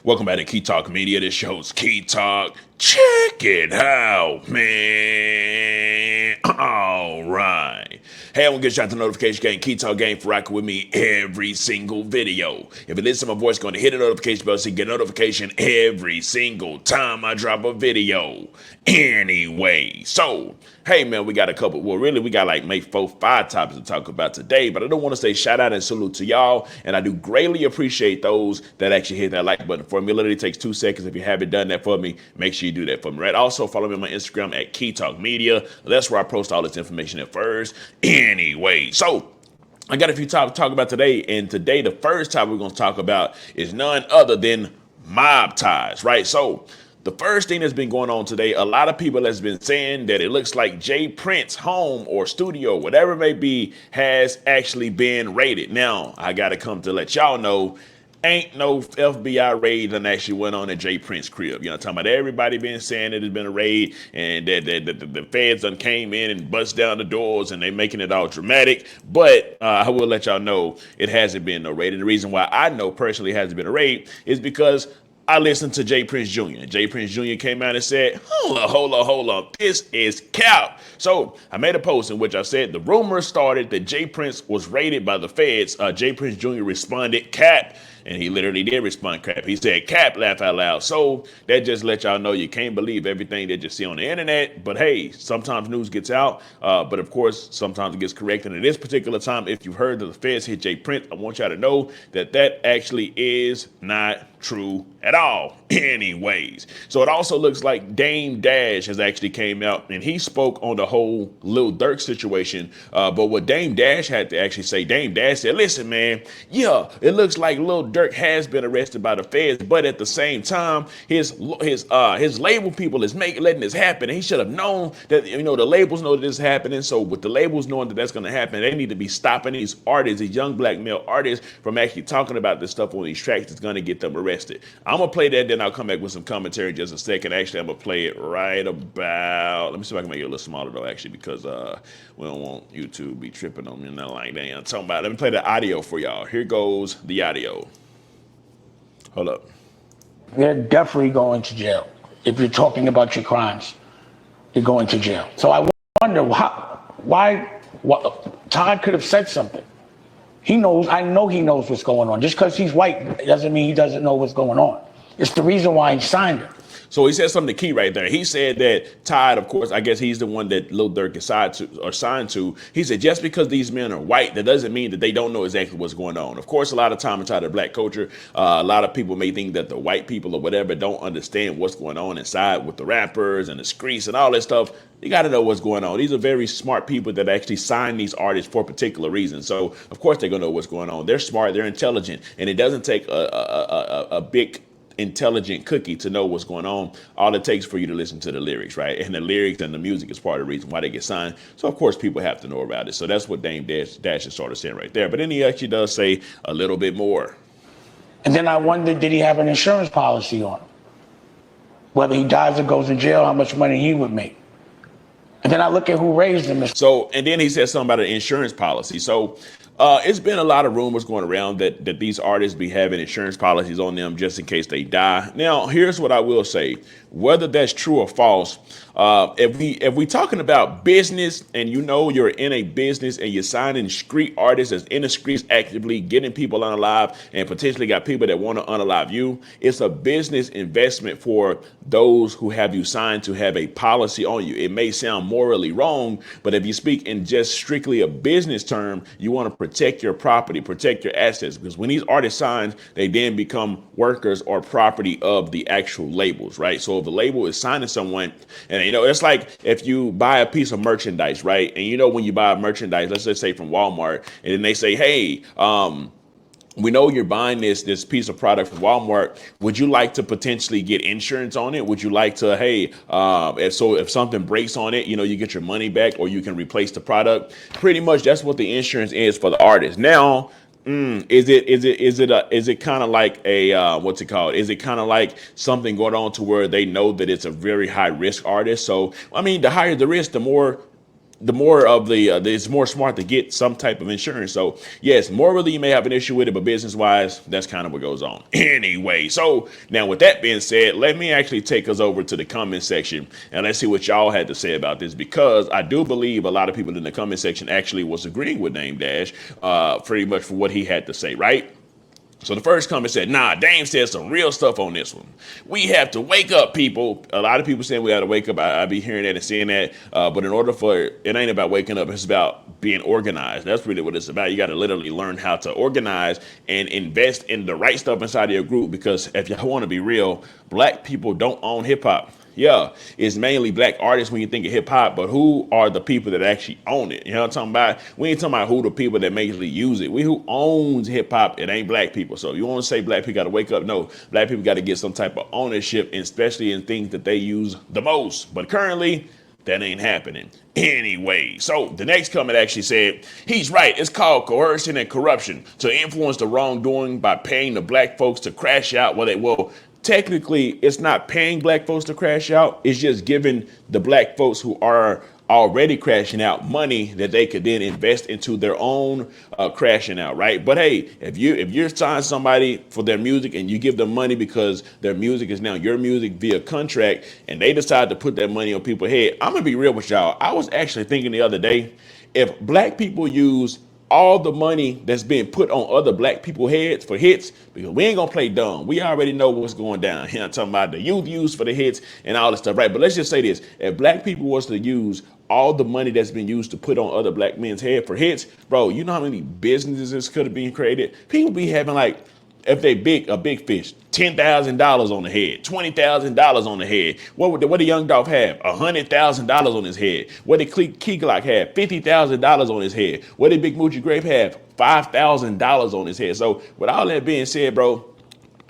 Welcome back to Key Talk Media. This show's Key Talk. Check it out, man. All right. Hey, I want to get you out the notification game, Key Talk game, for rocking with me every single video. If it listen to my voice, go to hit the notification bell so you get a notification every single time I drop a video. Anyway, so, hey, man, we got a couple. Well, really, we got like maybe 4-5 topics to talk about today, but I don't want to say shout out and salute to y'all, and I do greatly appreciate those that actually hit that like button for me. It literally takes 2 seconds. If you haven't done that for me, make sure you do that for me, right? Also, follow me on my Instagram at Key Talk Media. That's where I post all this information at first. Anyway, so I got a few topics to talk about today, and today the first topic we're going to talk about is none other than mob ties, right? So the first thing that's been going on today, a lot of people has been saying that it looks like Jay Prince's home or studio, whatever it may be, has actually been raided. Now, I got to come to let y'all know, ain't no FBI raid that actually went on at Jay Prince's crib. You know, talking about everybody been saying it has been a raid and that the feds done came in and bust down the doors and they making it all dramatic. But I will let y'all know it hasn't been no raid. And the reason why I know personally it hasn't been a raid is because I listened to Jay Prince Jr. Jay Prince Jr. came out and said, hold up, this is cap. So I made a post in which I said the rumors started that Jay Prince was raided by the feds. Jay Prince Jr. responded, cap. And he literally did respond, cap. He said, cap, laugh out loud. So that just let y'all know you can't believe everything that you see on the internet. But hey, sometimes news gets out. But of course, sometimes it gets corrected. And at this particular time, if you've heard that the feds hit Jay Prince, I want y'all to know that that actually is not true at all. Anyways, so it also looks like Dame Dash has actually came out and he spoke on the whole Lil Durk situation. But what Dame Dash had to actually say, Dame Dash said, listen, man, yeah, it looks like Lil Durk has been arrested by the feds, but at the same time, his label people is letting this happen. And he should have known that, you know, the labels know that this is happening. So with the labels knowing that that's going to happen, they need to be stopping these artists, these young black male artists, from actually talking about this stuff on these tracks that's going to get them arrested. I'm going to play that, then I'll come back with some commentary in just a second. Actually, I'm going to play it right about, let me see if I can make it a little smaller though, actually, because we don't want YouTube to be tripping on me and nothing like that. I'm talking about, let me play the audio for y'all. Here goes the audio. Hold up. They're definitely going to jail. If you're talking about your crimes, you're going to jail. So I wonder why Todd could have said something. He knows, I know he knows what's going on. Just because he's white doesn't mean he doesn't know what's going on. It's the reason why he signed it. So he said something key right there. He said that Todd, of course, I guess he's the one that Lil Durk is signed to. He said just because these men are white, that doesn't mean that they don't know exactly what's going on. Of course, a lot of time inside of black culture, a lot of people may think that the white people or whatever don't understand what's going on inside with the rappers and the streets and all that stuff. You got to know what's going on. These are very smart people that actually sign these artists for particular reasons. So, of course, they're going to know what's going on. They're smart. They're intelligent. And it doesn't take a big intelligent cookie to know what's going on. All it takes for you to listen to the lyrics, right? And the lyrics and the music is part of the reason why they get signed. So of course people have to know about it. So that's what Dame Dash is sort of saying right there. But then he actually does say a little bit more. And then I wondered, did he have an insurance policy on him? Whether he dies or goes to jail, how much money he would make. And then I look at who raised him. So, and then he said something about an insurance policy. So it's been a lot of rumors going around that these artists be having insurance policies on them just in case they die. Now, here's what I will say. Whether that's true or false, if we talking about business and you know you're in a business and you're signing street artists that's in the streets actively getting people unalive and potentially got people that want to unalive you, it's a business investment for those who have you signed to have a policy on you. It may sound morally wrong, but if you speak in just strictly a business term, you want to protect your property, protect your assets, because when these artists sign, they then become workers or property of the actual labels, right? So if the label is signing someone, and you know, it's like if you buy a piece of merchandise, right? And you know, when you buy merchandise, let's just say from Walmart, and then they say, hey, we know you're buying this piece of product from Walmart. Would you like to potentially get insurance on it? Would you like to, hey, if something breaks on it, you know, you get your money back or you can replace the product. Pretty much that's what the insurance is for the artist. Now, is it kind of like a what's it called? Is it kind of like something going on to where they know that it's a very high risk artist? So, I mean, the higher the risk, the more the more of it's more smart to get some type of insurance. So yes, morally you may have an issue with it, but business wise, that's kind of what goes on. Anyway, so now with that being said, let me actually take us over to the comment section and let's see what y'all had to say about this, because I do believe a lot of people in the comment section actually was agreeing with Dame Dash, pretty much for what he had to say, right? So the first comment said, nah, Dame said some real stuff on this one. We have to wake up, people. A lot of people saying we got to wake up. I be hearing that and seeing that. But in order for it ain't about waking up. It's about being organized. That's really what it's about. You got to literally learn how to organize and invest in the right stuff inside of your group. Because if y'all want to be real, black people don't own hip hop. Yeah, it's mainly black artists when you think of hip hop, but who are the people that actually own it? You know what I'm talking about? We ain't talking about who the people that majorly use it. We who owns hip hop, it ain't black people. So you want to say black people got to wake up? No, black people got to get some type of ownership, especially in things that they use the most. But currently, that ain't happening. Anyway, so the next comment actually said, he's right. It's called coercion and corruption to influence the wrongdoing by paying the black folks to crash out. Well, technically, it's not paying black folks to crash out. It's just giving the black folks who are already crashing out money that they could then invest into their own crashing out, right? But hey, if you're signing somebody for their music and you give them money because their music is now your music via contract, and they decide to put that money on people's head, I'm gonna be real with y'all. I was actually thinking the other day, if black people use all the money that's being put on other black people heads for hits, because we ain't gonna play dumb. We already know what's going down here. I'm talking about the youth use for the hits and all this stuff, right? But let's just say this: if black people was to use all the money that's been used to put on other black men's head for hits, bro, you know how many businesses could have been created? People be having, like, if they a big fish, $10,000 on the head, $20,000 on the head. What did Young Dolph have? $100,000 on his head. What did Key Glock have? $50,000 on his head. What did Big Moochie Grape have? $5,000 on his head. So with all that being said, bro,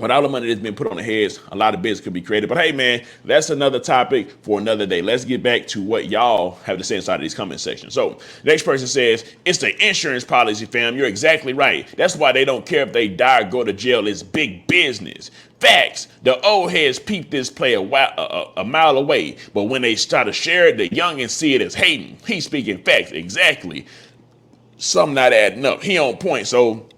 with all the money that's been put on the heads, a lot of business could be created. But hey, man, that's another topic for another day. Let's get back to what y'all have to say inside of these comment sections. So next person says, it's the insurance policy, fam. You're exactly right. That's why they don't care if they die or go to jail. It's big business. Facts. The old heads peep this play a mile away. But when they start to share it, the youngins see it as hating. He's speaking facts. Exactly. Something not adding up. He on point. So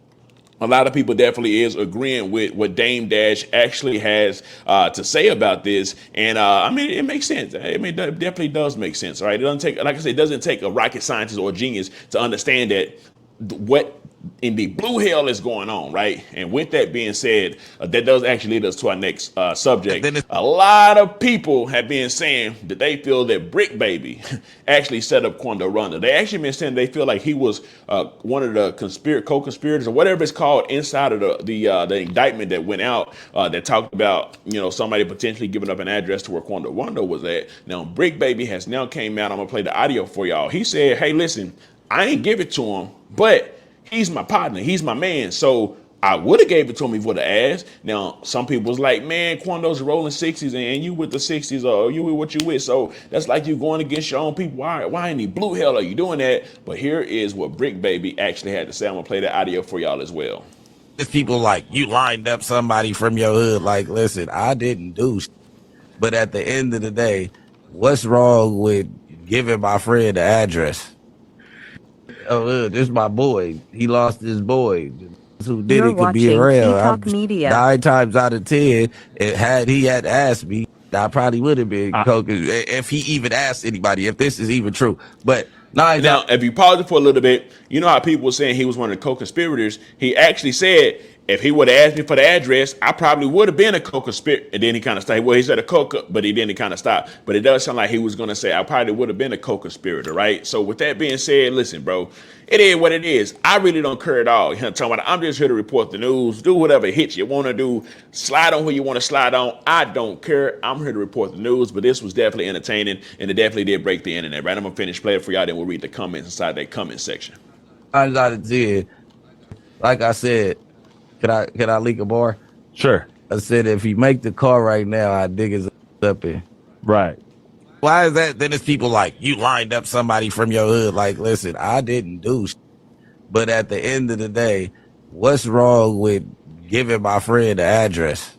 a lot of people definitely is agreeing with what Dame Dash actually has to say about this. And I mean, it makes sense. I mean, it definitely does make sense, right? It doesn't take, like I said, it doesn't take a rocket scientist or a genius to understand that what in the blue hell is going on, right? And with that being said, that does actually lead us to our next subject. A lot of people have been saying that they feel that Bricc Baby actually set up Quando Rondo. They actually been saying they feel like he was one of the co-conspirators or whatever it's called inside of the indictment that went out that talked about, you know, somebody potentially giving up an address to where Quando Rondo was at. Now, Bricc Baby has now came out. I'm gonna play the audio for y'all. He said, hey, listen, I ain't give it to him, but he's my partner. He's my man. So I would have gave it to him before the ass. Now, some people was like, man, Quando's rolling 60s and you with the 60s or you with what you with. So that's like you going against your own people. Why in the blue hell are you doing that? But here is what Bricc Baby actually had to say. I'm going to play the audio for y'all as well. There's people like, you lined up somebody from your hood. Like, listen, I didn't do shit. But at the end of the day, what's wrong with giving my friend the address? Oh, this is my boy. He lost his boy. Who did You're it could be watching around. Peacock Media. 9 times out of 10, had he had asked me, I probably would have been if he even asked anybody, if this is even true. But now, if you pause it for a little bit, you know how people were saying he was one of the co-conspirators. He actually said, if he would have asked me for the address, I probably would have been a co-conspirator. And then he kind of stopped. Well, he said a but he didn't kind of stop. But it does sound like he was going to say, I probably would have been a co-conspirator, right? So with that being said, listen, bro, it is what it is. I really don't care at all. You know what I'm talking about? I'm just here to report the news, do whatever hits you want to do, slide on who you want to slide on. I don't care. I'm here to report the news, but this was definitely entertaining, and it definitely did break the internet, right? I'm going to finish playing for y'all, then we'll read the comments inside that comment section. I did. Like I said, can I leak a bar? Sure. I said, if you make the call right now, I dig his up in. Right. Why is that? Then it's people like, you lined up somebody from your hood. Like, listen, I didn't do shit. But at the end of the day, what's wrong with giving my friend the address?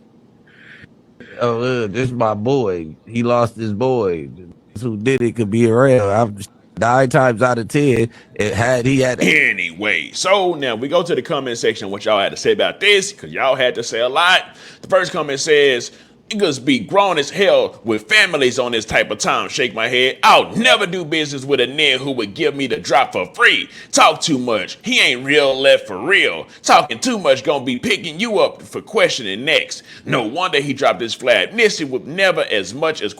Oh, this is my boy. He lost his boy. Who did it could be around. 9 times out of 10, he had. Anyway, so now we go to the comment section, what y'all had to say about this, because y'all had to say a lot. The first comment says, niggas be grown as hell with families on this type of time. Shake my head. I'll never do business with a nigga who would give me the drop for free. Talk too much. He ain't real left for real. Talking too much gonna be picking you up for questioning next. No wonder he dropped his flag. Nipsey would never as much as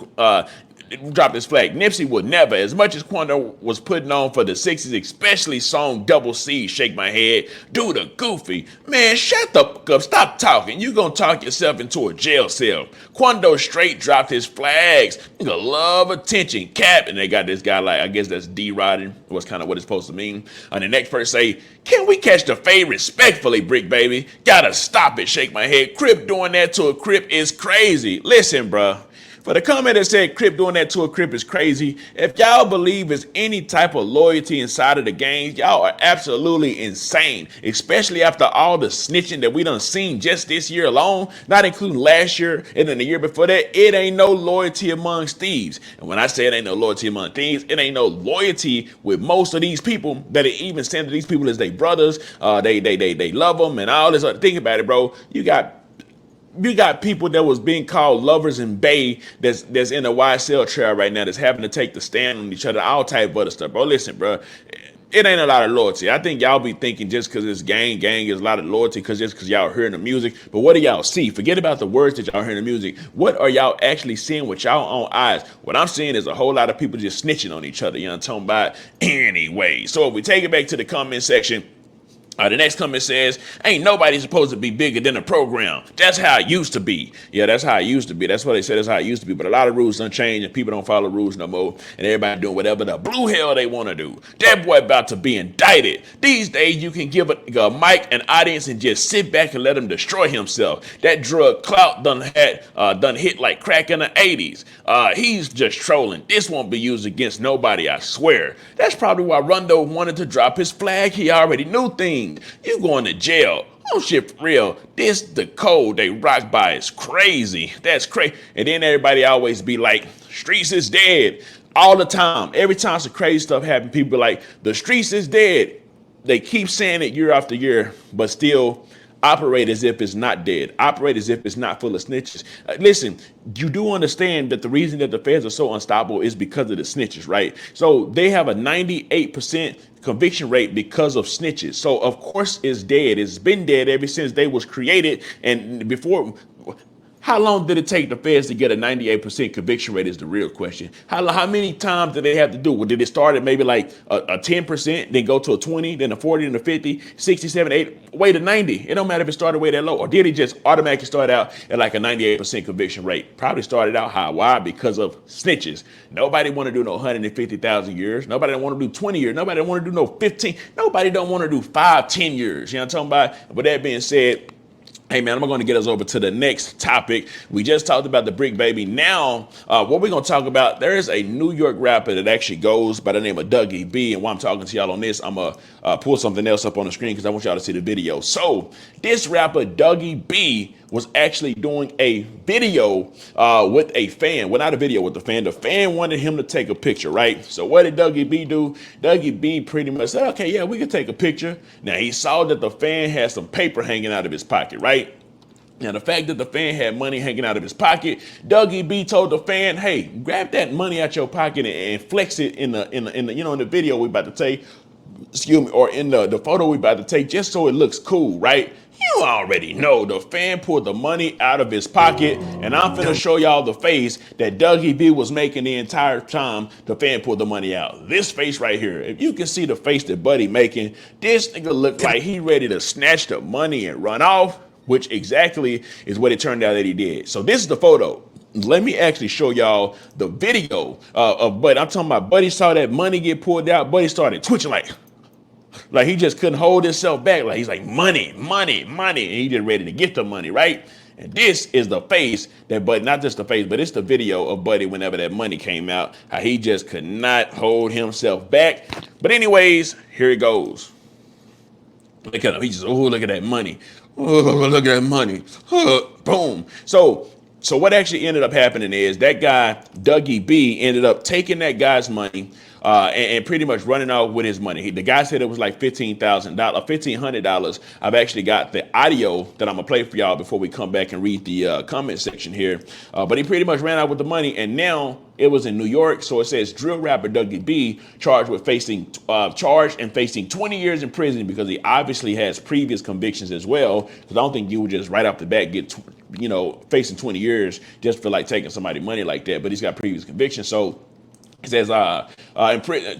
dropped his flag. Nipsey would never, as much as Quando was putting on for the 60s, especially song Double C, Shake My Head, do the goofy. Man, shut the fuck up. Stop talking. You gonna talk yourself into a jail cell. Quando straight dropped his flags. Nigga love attention. Cap. And they got this guy like, I guess that's D-Rodding. Was kind of what it's supposed to mean. And the next person say, can we catch the fade respectfully, Bricc Baby? Gotta stop it, Shake My Head. Crip doing that to a Crip is crazy. Listen, bruh. For the comment that said Crip doing that to a Crip is crazy, if y'all believe there's any type of loyalty inside of the gang, y'all are absolutely insane, especially after all the snitching that we done seen just this year alone, not including last year and then the year before that. It ain't no loyalty amongst thieves. And when I say it ain't no loyalty among thieves, it ain't no loyalty with most of these people that it even send to these people as they brothers. They love them and all this other. Think about it, bro. You got people that was being called lovers and bae that's in the YSL trail right now that's having to take the stand on each other, all type of other stuff. Bro, listen, bro, it ain't a lot of loyalty. I think y'all be thinking just because it's gang is a lot of loyalty because y'all hearing the music. But what do y'all see? Forget about the words that y'all hearing the music. What are y'all actually seeing with y'all own eyes? What I'm seeing is a whole lot of people just snitching on each other. You know what I'm talking about? Anyway, so if we take it back to the comment section, the next comment says, ain't nobody supposed to be bigger than a program. That's how it used to be. Yeah, that's how it used to be. That's what they said. That's how it used to be. But a lot of rules done changed and people don't follow rules no more. And everybody doing whatever the blue hell they want to do. That boy about to be indicted. These days you can give a mic, an audience, and just sit back and let him destroy himself. That drug clout done hit like crack in the 80s. He's just trolling. This won't be used against nobody, I swear. That's probably why Rondo wanted to drop his flag. He already knew things. You going to jail. Oh shit, for real. This the code they rock by is crazy. That's crazy. And then everybody always be like, streets is dead. All the time. Every time some crazy stuff happen, people be like, the streets is dead. They keep saying it year after year, but still operate as if it's not dead. Operate as if it's not full of snitches. Listen, you do understand that the reason that the feds are so unstoppable is because of the snitches, right? So they have a 98% conviction rate because of snitches. So of course it's dead. It's been dead ever since they was created. And before, how long did it take the feds to get a 98% conviction rate is the real question. How many times did they have to do? Well, did it start at maybe like a 10%, then go to a 20, then a 40, then a 50, 60, 70, 80, way to 90? It don't matter if it started way that low. Or did it just automatically start out at like a 98% conviction rate? Probably started out high. Why? Because of snitches. Nobody want to do no 150,000 years. Nobody don't want to do 20 years. Nobody don't want to do no 15. Nobody don't want to do 5, 10 years. You know what I'm talking about? With that being said, hey man, I'm going to get us over to the next topic. We just talked about the Bricc Baby. Now, what we're going to talk about, there is a New York rapper that actually goes by the name of Dougie B. And while I'm talking to y'all on this, I'm going to pull something else up on the screen because I want y'all to see the video. So this rapper, Dougie B, was actually doing a video with a fan. Well, not a video with the fan. The fan wanted him to take a picture, right? So what did Dougie B do? Dougie B pretty much said, okay, yeah, we can take a picture. Now, he saw that the fan had some paper hanging out of his pocket, right? Now, the fact that the fan had money hanging out of his pocket, Dougie B told the fan, hey, grab that money out your pocket and flex it in the video we about to take, excuse me, or in the photo we about to take, just so it looks cool, right? You already know the fan pulled the money out of his pocket, and I'm finna show y'all the face that Dougie B was making the entire time the fan pulled the money out. This face right here, if you can see the face that Buddy making, this nigga look like he ready to snatch the money and run off, which exactly is what it turned out that he did. So this is the photo. Let me actually show y'all the video of Buddy. I'm talking about Buddy saw that money get pulled out. Buddy started twitching like he just couldn't hold himself back. Like he's like, money, money, money. And he just ready to get the money, right? And this is the face that Buddy, not just the face, but it's the video of Buddy whenever that money came out, how he just could not hold himself back. But anyways, here it goes. Look at him. He just, oh, look at that money. Oh, look at that money. Boom. So So what actually ended up happening is that guy, Dougie B, ended up taking that guy's money and pretty much running off with his money. The guy said it was like $15,000, $1,500. I've actually got the audio that I'm gonna play for y'all before we come back and read the comment section here. But he pretty much ran out with the money, and now it was in New York. So it says drill rapper Dougie B charged and facing 20 years in prison because he obviously has previous convictions as well. Because I don't think you would just right off the bat get facing 20 years just for like taking somebody money like that. But he's got previous convictions. So it says,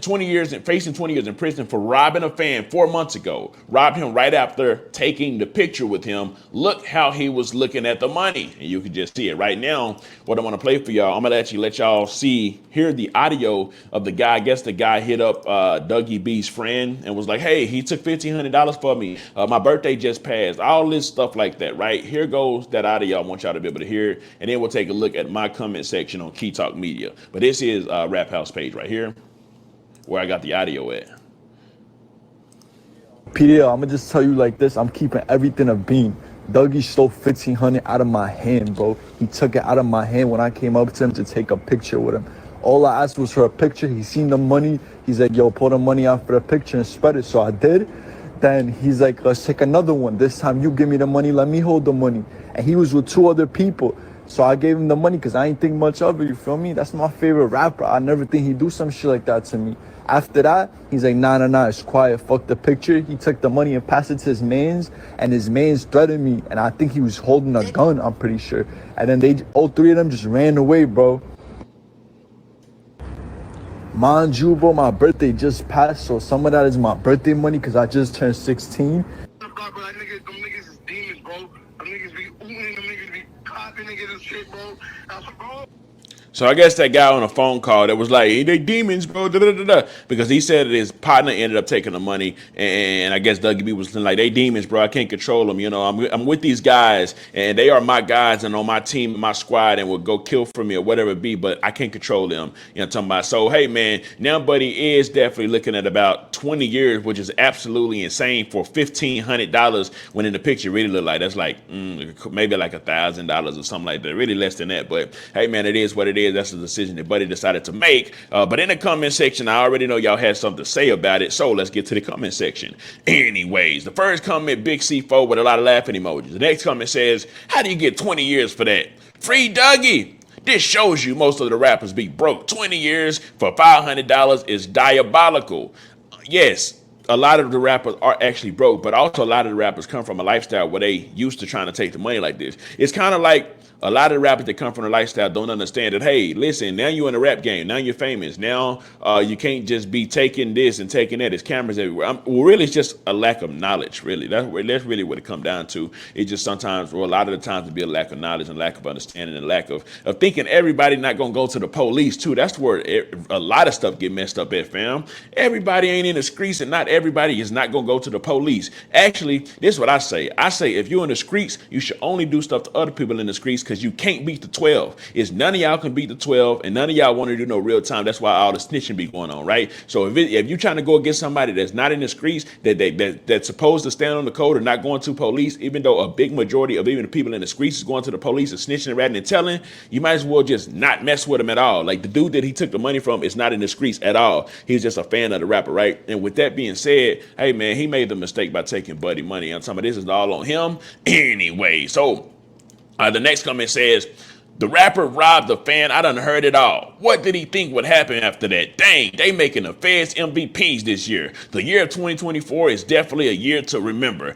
20 years and facing 20 years in prison for robbing a fan 4 months ago. Robbed him right after taking the picture with him. Look how he was looking at the money. And you can just see it right now. What I want to play for y'all, I'm going to actually let y'all hear the audio of the guy. I guess the guy hit up Dougie B's friend and was like, hey, he took $1,500 for me. My birthday just passed. All this stuff like that, right? Here goes that audio. I want y'all to be able to hear it. And then we'll take a look at my comment section on Key Talk Media. But this is Rap House page right here where I got the audio at. PDL, I'm gonna just tell you like this, I'm keeping everything a beam. Dougie stole $1,500 out of my hand, bro. He took it out of my hand when I came up to him to take a picture with him. All I asked was for a picture. He seen the money. He's like, yo, pull the money out for the picture and spread it. So I did. Then he's like, let's take another one. This time you give me the money, let me hold the money. And he was with 2 other people. So I gave him the money because I ain't think much of it, you feel me? That's my favorite rapper. I never think he'd do some shit like that to me. After that, he's like, nah, it's quiet, fuck the picture. He took the money and passed it to his mans, and his mans threatened me, and I think he was holding a gun, I'm pretty sure. And then all 3 of them just ran away, bro. Mind you, bro, my birthday just passed, so some of that is my birthday money because I just turned 16. Them niggas is demons, bro. Them niggas be oohing, them niggas be popping, niggas and shit, bro. So I guess that guy on a phone call that was like, hey, they demons, bro, because he said that his partner ended up taking the money, and I guess Dougie B was like, they demons, bro, I can't control them, I'm with these guys, and they are my guys and on my team, my squad, and will go kill for me or whatever it be, but I can't control them, talking about. So, hey, man, now Buddy is definitely looking at about 20 years, which is absolutely insane for $1,500, when in the picture really looked like, that's like, maybe like $1,000 or something like that, really less than that, but hey, man, it is what it is. That's the decision that Buddy decided to make. But in the comment section, I already know y'all had something to say about it. So let's get to the comment section. Anyways, the first comment, Big C4 with a lot of laughing emojis. The next comment says, how do you get 20 years for that? Free Dougie. This shows you most of the rappers be broke. 20 years for $500 is diabolical. Yes, a lot of the rappers are actually broke, but also a lot of the rappers come from a lifestyle where they used to trying to take the money like this. It's kind of like a lot of the rappers that come from a lifestyle don't understand that, hey, listen, now you're in the rap game. Now you're famous. Now you can't just be taking this and taking that. There's cameras everywhere. Really, it's just a lack of knowledge, really. That's really what it comes down to. It's just sometimes, or a lot of the times, it be a lack of knowledge and lack of understanding and lack of thinking everybody not going to go to the police, too. That's where a lot of stuff get messed up at, fam. Everybody ain't in the streets, and not everybody is not going to go to the police. Actually, this is what I say. I say if you're in the streets, you should only do stuff to other people in the streets, because you can't beat the 12. It's none of y'all can beat the 12, and none of y'all want to do no real time. That's why all the snitching be going on, right? So if you're trying to go against somebody that's not in the streets, that's supposed to stand on the code or not going to police, even though a big majority of even the people in the streets is going to the police and snitching and ratting and telling, you might as well just not mess with them at all. Like the dude that he took the money from is not in the streets at all. He's just a fan of the rapper, right? And with that being said, hey man, he made the mistake by taking Buddy money. I'm talking about this is all on him anyway. So the next comment says, the rapper robbed the fan. I done heard it all. What did he think would happen after that? Dang, they making the feds MVPs this year. The year of 2024 is definitely a year to remember.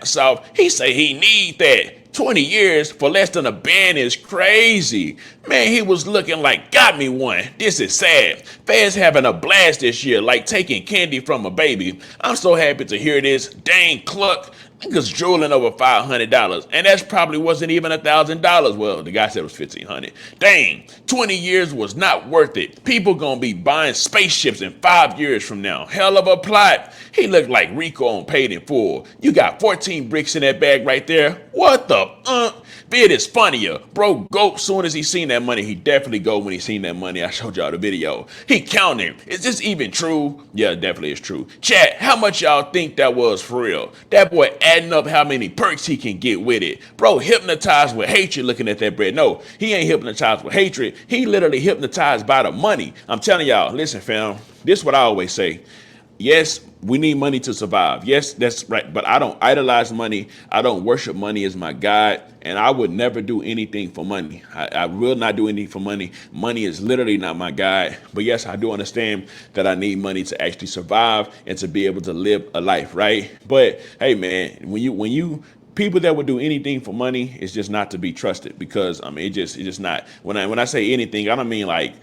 Soft, he say he need that. 20 years for less than a band is crazy. Man, he was looking like, got me one. This is sad. Feds having a blast this year, like taking candy from a baby. I'm so happy to hear this. Dang, Cluck. Niggas drooling over $500, and that's probably wasn't even $1,000. Well, the guy said it was $1,500. Dang, 20 years was not worth it. People gonna be buying spaceships in 5 years from now. Hell of a plot. He looked like Rico on Paid in Full. You got 14 bricks in that bag right there. What the? Vid is funnier. Bro, go soon as he seen that money. He definitely go when he seen that money. I showed y'all the video. He counted. Is this even true? Yeah, definitely is true. Chat, how much y'all think that was for real? That boy adding up how many perks he can get with it. Bro, hypnotized with hatred looking at that bread. No, he ain't hypnotized with hatred. He literally hypnotized by the money. I'm telling y'all, listen, fam, this is what I always say. Yes, we need money to survive. Yes, that's right. But I don't idolize money. I don't worship money as my God. And I would never do anything for money. I will not do anything for money. Money is literally not my God. But yes, I do understand that I need money to actually survive and to be able to live a life, right? But hey, man, when you people that would do anything for money is just not to be trusted, because I mean, it's just not. When I say anything, I don't mean like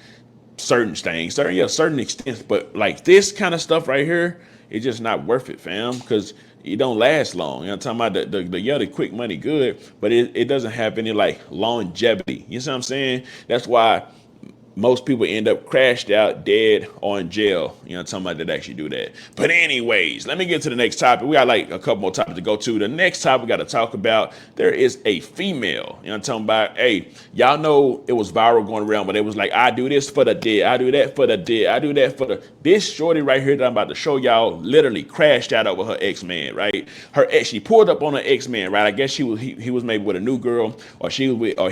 certain things, certain extents, but like this kind of stuff right here, it's just not worth it, fam, because it don't last long. You know what I'm talking about? The quick money good, but it doesn't have any like longevity. You know what I'm saying? That's why most people end up crashed out, dead, or in jail. You know, what I'm talking about, that actually do that. But anyways, let me get to the next topic. We got like a couple more topics to go to. The next topic we got to talk about, there is a female. You know what I'm talking about? Hey, y'all know it was viral going around, but it was like, I do this for the dead, I do that for the dead, I do that for the... This shorty right here that I'm about to show y'all literally crashed out over her ex-man, right? Her ex, she pulled up on her ex-man, right? I guess he was maybe with a new girl, or he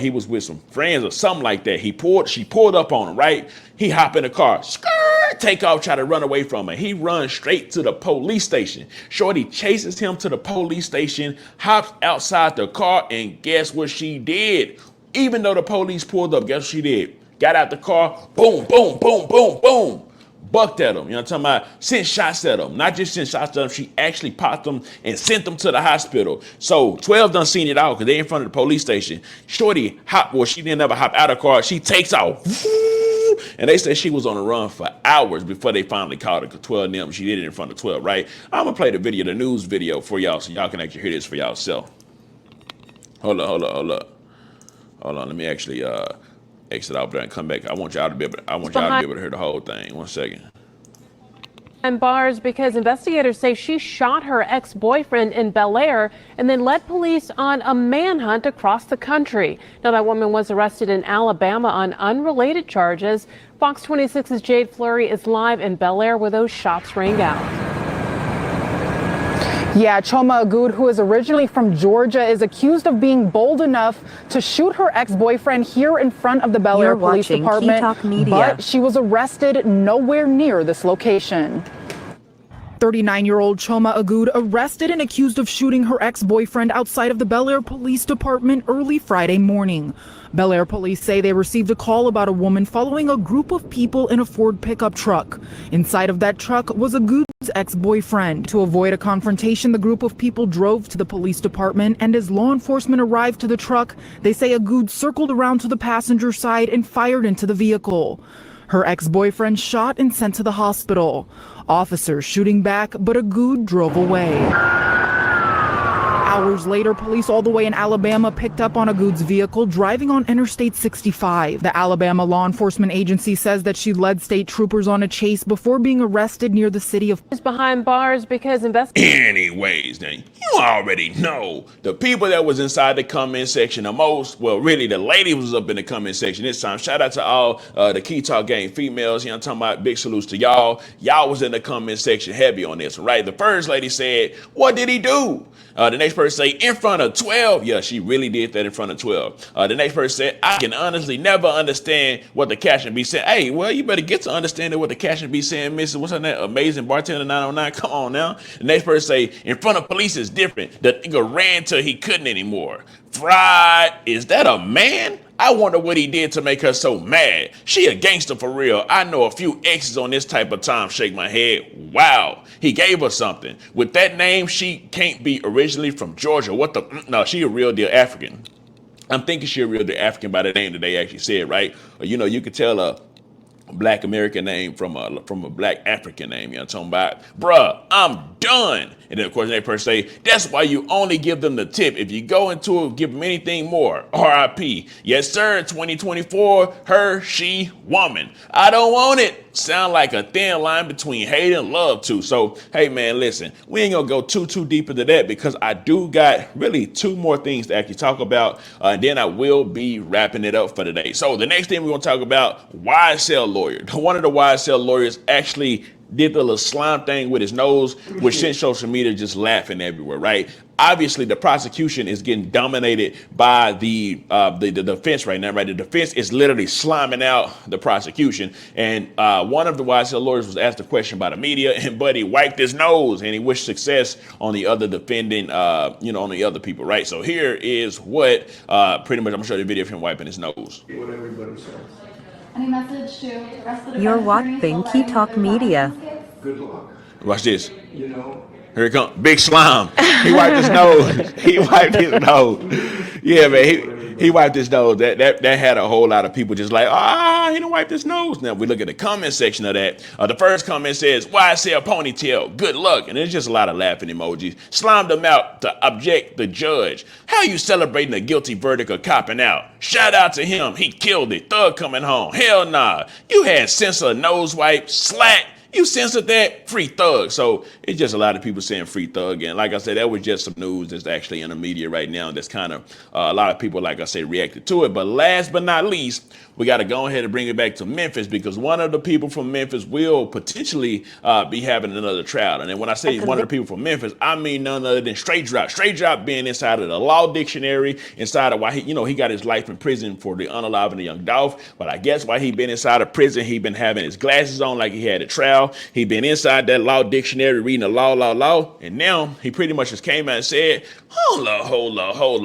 was with some friends or something like that. She pulled up on him, right? He hop in the car, skirt, take off, try to run away from her. He runs straight to the police station. Shorty chases him to the police station, hops outside the car, and guess what she did? Even though the police pulled up, guess what she did? Got out the car, boom, boom, boom, boom, boom. Bucked at him, you know what I'm talking about? Sent shots at him. Not just sent shots at him, she actually popped them and sent them to the hospital. So 12 done seen it out because they in front of the police station. Shorty she didn't ever hop out of the car. She takes off. And they said she was on the run for hours before they finally caught her, because 12 of them, she did it in front of 12, right? I'm gonna play the video, the news video for y'all, so y'all can actually hear this for yourself. Hold up. Let me actually exit out there and come back. I want y'all to be able to hear the whole thing. 1 second. And bars because investigators say she shot her ex-boyfriend in Bel Air and then led police on a manhunt across the country. Now, that woman was arrested in Alabama on unrelated charges. Fox 26's Jade Fleury is live in Bel Air where those shots rang out. Yeah, Choma Agud, who is originally from Georgia, is accused of being bold enough to shoot her ex-boyfriend here in front of the Bel Air Police Department, but she was arrested nowhere near this location. 39-year-old Choma Agud arrested and accused of shooting her ex-boyfriend outside of the Bel Air Police Department early Friday morning. Bel Air police say they received a call about a woman following a group of people in a Ford pickup truck. Inside of that truck was Agud's ex-boyfriend. To avoid a confrontation, the group of people drove to the police department, and as law enforcement arrived to the truck, they say Agud circled around to the passenger side and fired into the vehicle. Her ex-boyfriend shot and sent to the hospital. Officers shooting back, but Agud drove away. Hours later, police all the way in Alabama picked up on Agud's vehicle driving on Interstate 65. The Alabama law enforcement agency says that she led state troopers on a chase before being arrested near the city of... Behind bars because Anyways, then you already know the people that was inside the comment section the most. Well, really, the lady was up in the comment section this time. Shout out to all the Key Talk Gang females. You know what I'm talking about? Big salutes to y'all. Y'all was in the comment section heavy on this, right? The first lady said, what did he do? The next person say, in front of 12. Yeah, she really did that in front of 12. The next person said, I can honestly never understand what the caption be saying. Hey, well, you better get to understanding what the caption be saying, Mrs. What's her name? Amazing Bartender 909. Come on now. The next person say, in front of police is different. The nigga ran till he couldn't anymore. Fried. Is that a man? I wonder what he did to make her so mad. She a gangster for real. I know a few exes on this type of time. Shake my head. Wow. He gave her something. With that name, she can't be originally from Georgia. What the? No, she a real deal African. I'm thinking she a real deal African by the name that they actually said, right? Or, you know, you could tell a Black American name from a Black African name. You know what I'm talking about? Bruh, I'm done. And then, of course, the next person say, that's why you only give them the tip. If you go into it, give them anything more. RIP. Yes, sir. 2024, her, she, woman. I don't want it. sound like a thin line between hate and love too. So, hey man, listen, we ain't gonna go too deep into that because I do got really 2 more things to actually talk about. And then I will be wrapping it up for today. So the next thing we're gonna talk about, YSL lawyer. One of the YSL lawyers actually did the little slime thing with his nose, which sent social media just laughing everywhere, right? Obviously, the prosecution is getting dominated by the defense right now, right? The defense is literally sliming out the prosecution. And one of the YSL lawyers was asked a question by the media, and Buddy wiped his nose, and he wished success on the other defendant, on the other people, right? So here is what pretty much I'm gonna show you the video of him wiping his nose. What everybody says. Any message to the rest of the You're watching Key Talk Media. Good luck. Watch this. You know, Here it comes. Big slime. He wiped his nose. He wiped his nose. Yeah, man. He wiped his nose. That had a whole lot of people just like, he done wiped his nose. Now, we look at the comment section of that. The first comment says, YSL ponytail, good luck. And there's just a lot of laughing emojis. Slimed him out to object the judge. How you celebrating a guilty verdict or copping out? Shout out to him. He killed it. Thug coming home. Hell nah. You had sense of nose wipe. Slack. You censored that? Free Thug. So it's just a lot of people saying free Thug. And like I said, that was just some news that's actually in the media right now. That's kind of a lot of people, like I said, reacted to it. But last but not least, we got to go ahead and bring it back to Memphis because one of the people from Memphis will potentially be having another trial. And then when I say one of the people from Memphis, I mean none other than Straight Drop. Straight Drop being inside of the law dictionary, inside of why he got his life in prison for the unalive and the young Dolph. But I guess while he been inside of prison, he been having his glasses on like he had a trial. He been inside that law dictionary reading the law, and now he pretty much just came out and said, hold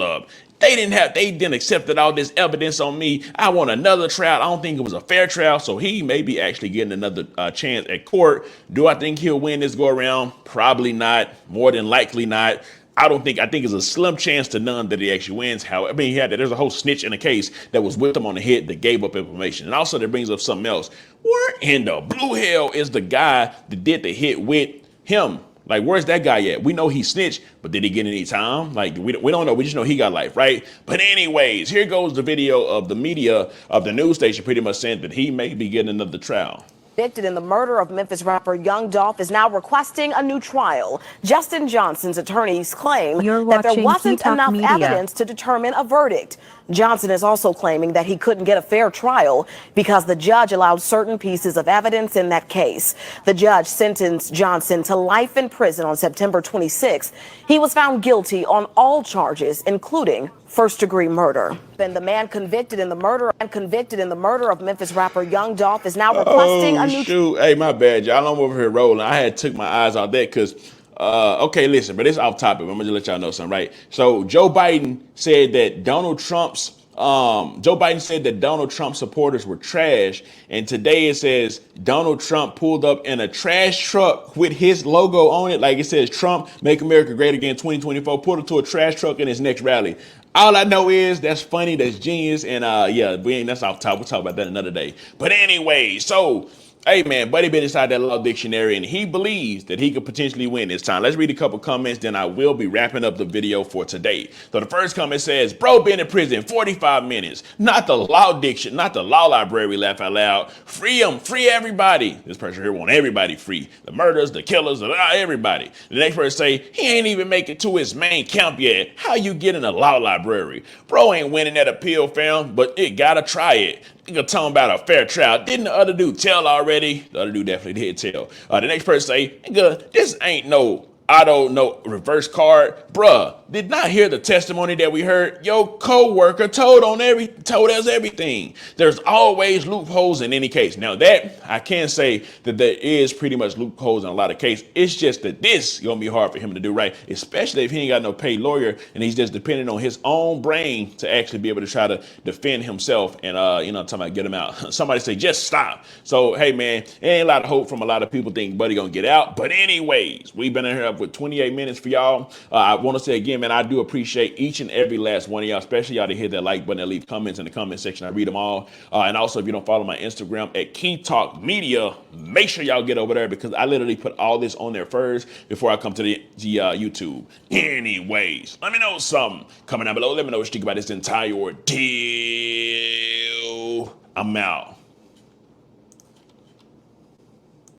up. They didn't accept all this evidence on me. I want another trial. I don't think it was a fair trial. So he may be actually getting another chance at court. Do I think he'll win this go around? Probably not. More than likely not. I think it's a slim chance to none that he actually wins. There's a whole snitch in the case that was with him on the hit that gave up information. And also that brings up something else. Where in the blue hell is the guy that did the hit with him? Like, where's that guy at? We know he snitched, but did he get any time? Like, we don't know. We just know he got life, right? But anyways, here goes the video of the media of the news station pretty much saying that he may be getting another trial. Convicted in the murder of Memphis rapper Young Dolph is now requesting a new trial. Justin Johnson's attorneys claim that there wasn't enough evidence to determine a verdict. Johnson is also claiming that he couldn't get a fair trial because the judge allowed certain pieces of evidence in that case. The judge sentenced Johnson to life in prison on September 26th. He was found guilty on all charges, including first-degree murder. Then the man convicted in the murder of Memphis rapper Young Dolph is now requesting a new trial. Hey, my bad, y'all. I'm over here rolling. I had took my eyes off that because okay, listen, but it's off topic. I'm gonna just let y'all know something, right? So Joe Biden said that Donald Trump supporters were trash, and today it says Donald Trump pulled up in a trash truck with his logo on it, like it says Trump Make America Great Again 2024. Pulled up to a trash truck in his next rally. All I know is that's funny, that's genius, and that's off top. We'll talk about that another day. But anyway, so. Hey man, Buddy been inside that law dictionary and he believes that he could potentially win this time. Let's read a couple comments, then I will be wrapping up the video for today. So the first comment says, bro been in prison 45 minutes. Not the law library, laugh out loud. Free him, free everybody. This person here want everybody free. The murderers, the killers, everybody. The next person say, he ain't even make it to his main camp yet. How you get in a law library? Bro ain't winning that appeal, fam, but it gotta try it. Nigga talking about a fair trial. Didn't the other dude tell already? The other dude definitely did tell. The next person say, nigga, this ain't no reverse card. Bruh, did not hear the testimony that we heard. Your co-worker told us everything. There's always loopholes in any case. Now that, I can say that there is pretty much loopholes in a lot of cases. It's just that this is going to be hard for him to do right, especially if he ain't got no paid lawyer and he's just depending on his own brain to actually be able to try to defend himself and, talking about get him out. Somebody say, just stop. So, hey man, ain't a lot of hope from a lot of people think Buddy going to get out. But anyways, we've been in here with 28 minutes for y'all. I want to say again, man, I do appreciate each and every last one of y'all, especially y'all to hit that like button and leave comments in the comment section. I read them all. And also, if you don't follow my Instagram at Key Talk Media, make sure y'all get over there because I literally put all this on there first before I come to the YouTube. Anyways, let me know something. Comment down below. Let me know what you think about this entire ordeal. I'm out.